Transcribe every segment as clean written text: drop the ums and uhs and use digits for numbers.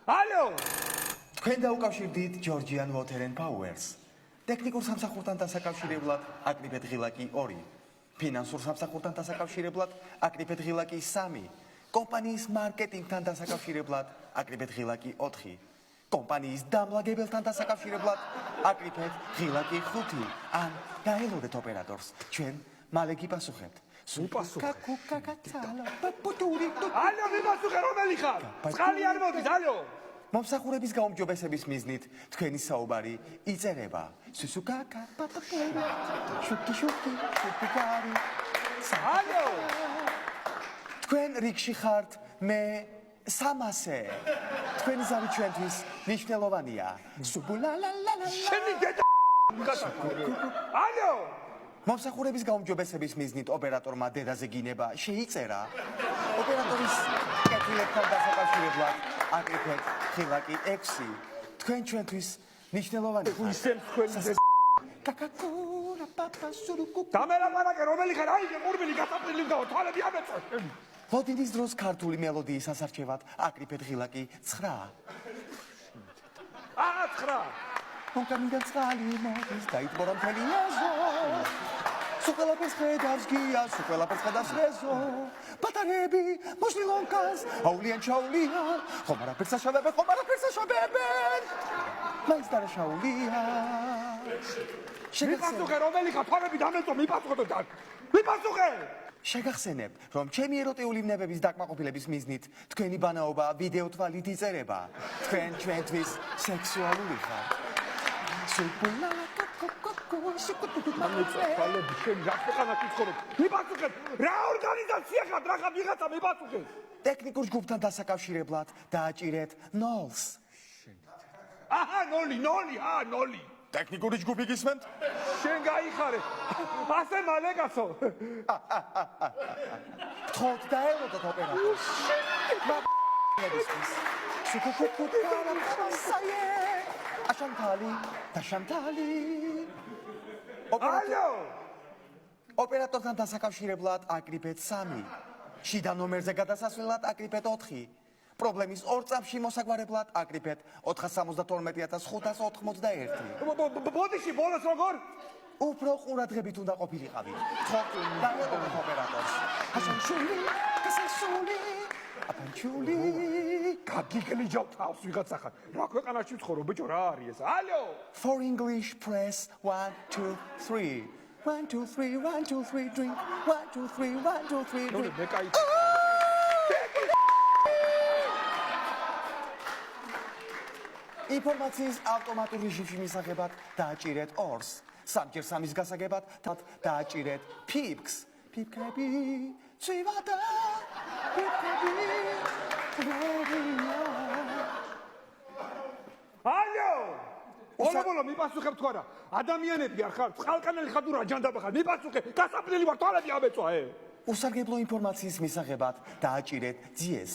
ალო! თქვენ დაუკავშირდით Georgian Water and Powers. ტექნიკურ სამსახურთან დასაკავშირებლად აკრიფეთ ღილაკი 2. ფინანსურ სამსახურთან დასაკავშირებლად აკრიფეთ ღილაკი 3. კომპანიის მარკეტინგთან დასაკავშირებლად აკრიფეთ ღილაკი 4. კომპანიის დამლაგებელთან დასაკავშირებლად აკრიფეთ ღილაკი 5. ან დაელოდეთ ოპერატორს. ჩვენ მალე გიპასუხებთ. ალო, მიპასუხე, რომელი ხარ? წყალი არ მოდის, ალო! მომსახურების გაუმჯობესების მიზნით თქვენი საუბარი იწერება. სუსუკაკა, პაპაპურა, შუკი, შუკიკარი. ალო! თქვენ რიგში ხართ მე 300-ე. თქვენი ზავი ჩვენთვის მნიშვნელოვანია. სუბულალალალა. შენი დედა ალო! მომსახურების გაუმჯობესების მიზნით ოპერატორმა დედაზე გინება შეიწერა. ოპერატორის კეთილებთან დასაკავშირებლად აკრიფეთ ღილაკი 6. თქვენ ჩვენთვის მნიშვნელოვანია. ისემ თქვენი დედა კაკაკურა პაპასურუკუ. დამელაპარაკე, რომელი ხარ? აიგე, ყურბილი გასაფრილი მგავ, თვალები ამეწვა. ლოდინის დროს ქართული მელოდიის ასარჩევად აკრიფეთ ღილაკი 9. 9. კონკამიდან წყალი მოდის დაიტბორა მთელი ეზო. სუყელაფერს ხედავს გიას, სუყელაფერს ხედავს ეზო. ბატარეები მოშლილონკას, აულიან ჩაულიან, ხომ არაფერს აშავებენ, მაინც დარაშაულია. მიპასუხე, რომელი ხარ? თვალები დამეწვა, მიპასუხე და მიპასუხე! შეგახსენებ, რომ ჩემი ეროტიული ვნებების დაკმაყოფილების მიზნით თქვენი ბანაობა ვიდეო თვალით იწერება. თქვენ ჩვენთვის სექსუალური ხართ. თვალები შენ რა ქვეყანაში ცხოვრობ? მიპასუხე, რა ორგანიზაცია ხარ? რა ხარ ვიღაცა მიპასუხე? ტექნიკურ ჯგუფთან დასაკავშირებლად დააჭირეთ 0-ს. აჰა, 0. ტექნიკური ჯგუფი გისმენთ? შენ გაიხარე. ასე მალე გასო. თქოთ დაელოდოთ ოპერატორს. აშანთალი. ალო! ოპერატორთან დასაკავშირებლად აკრიფეთ 3. შიდა ნომერზე გადასასვლელად აკრიფეთ 4. პრობლემის 2 წამში მოსაგვარებლად აკრიფეთ 432,591. ბოდიში ბოლოს როგორ? უფრო ყურადღებით უნდა ყოფილიყავი. დაელოდოთ ოპერატორს. აპანჩული. გაგიგლიჯავ თავს ვიღაცა ხარ. რა ქვეყანაში ვცხოვრობ, ბიჭო, რა არის ეს? ალო! For English press 1 2 3. 1 2 3 1 2 3 drink. 1 2 3 1 2 3 drink. მე კაი. ინფორმაციის ავტომატურ რეჟიმში მისაღებად დააჭირეთ 2-ს. სამჯერ 3-ის გასაგებად დააჭირეთ PIPX. PIPKები, ცივადა. PIPKები. ალო! ბოლო მიპასუხებ თუ არა? ადამიანები არ ხარ? წყალკანელი ხარ თუ რა ჯანდაბა ხარ? მიპასუხე, გასაფრილი ვარ, თვალები ამეწვა, უსარგებლო ინფორმაციის მისაღებად დააჭირეთ DS.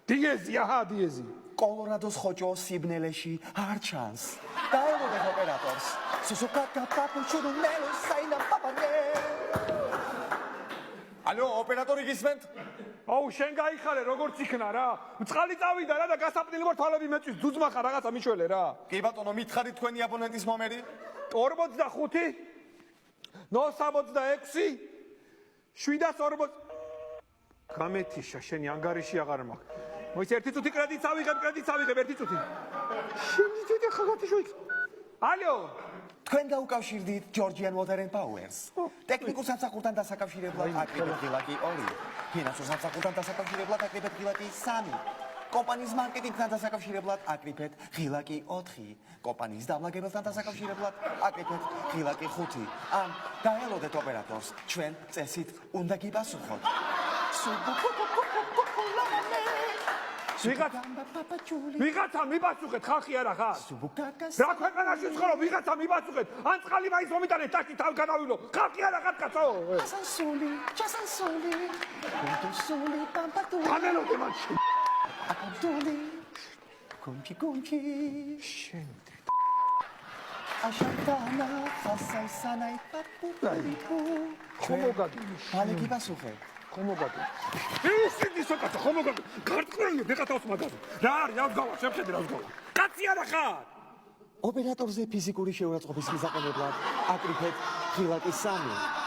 დიეზი, აჰა, დიეზი. კოლორადოს ხოჭო სიბნელეში არ ჩანს. დაელოდეთ ოპერატორს. სუსუკაკა პაპუჩურუ მელო საინა პაპანე. ალო, ოპერატორი გისმენთ? აუ, შენ გაიხარე, როგორც იქნა რა. წყალი წავიდა რა და გასაფრილი ვარ, თვალები მეწვის, ძუძმა ხარ, რაღაცა მიშველე რა. კი ბატონო, მითხარით თქვენი აბონენტის ნომერი? 45 066 740 გამეთიშა, შენი ანგარიში აღარ მაქვს. მოიც ერთი წუთი კრედიტს ავიღებ, ერთი წუთი. შენი დიდი ხალათიშო იქ. ალო! თქვენ დაუკავშირდით Georgian Water and Powers. ტექნიკურ სამსახურთან დასაკავშირებლად აკრიფეთ ღილაკი 2. ფინანსურ სამსახურთან დასაკავშირებლად აკრიფეთ ღილაკი 3. კომპანიის მარკეტინგთან დასაკავშირებლად აკრიფეთ ღილაკი 4. კომპანიის დამლაგებელთან დასაკავშირებლად აკრიფეთ ღილაკი 5. ან დაელოდეთ ოპერატორს. ჩვენ წესით უნდა გიპასუხოთ. ვიღაცა მიპასუხეთ, ხალხი არა ხარ? რა ქვეყანაში ვცხოვრობ, ვიღაცა მიპასუხეთ. ან წყალი მაინც მომიტანეთ, ტაში თავ გადავიდო. ხალხი არა ხარ, კაცო? ამელოდე მანში. კონჩი. შენ. აშანტანა, ფასაისანაი პაპუ. ხომ მოგადი? მალე გიპასუხე. ხომ მოგაგე ისინი სოკაცო ხომ მოგაგე გარტყმული მეკათავს მაგაზე რა არის რა ვგავა შევხედე რა ვგავა კაცი არა ხარ ოპერატორზე ფიზიკური შეურაცხყოფის მიზაყენებლად აკრიფეთ ღილაკი 3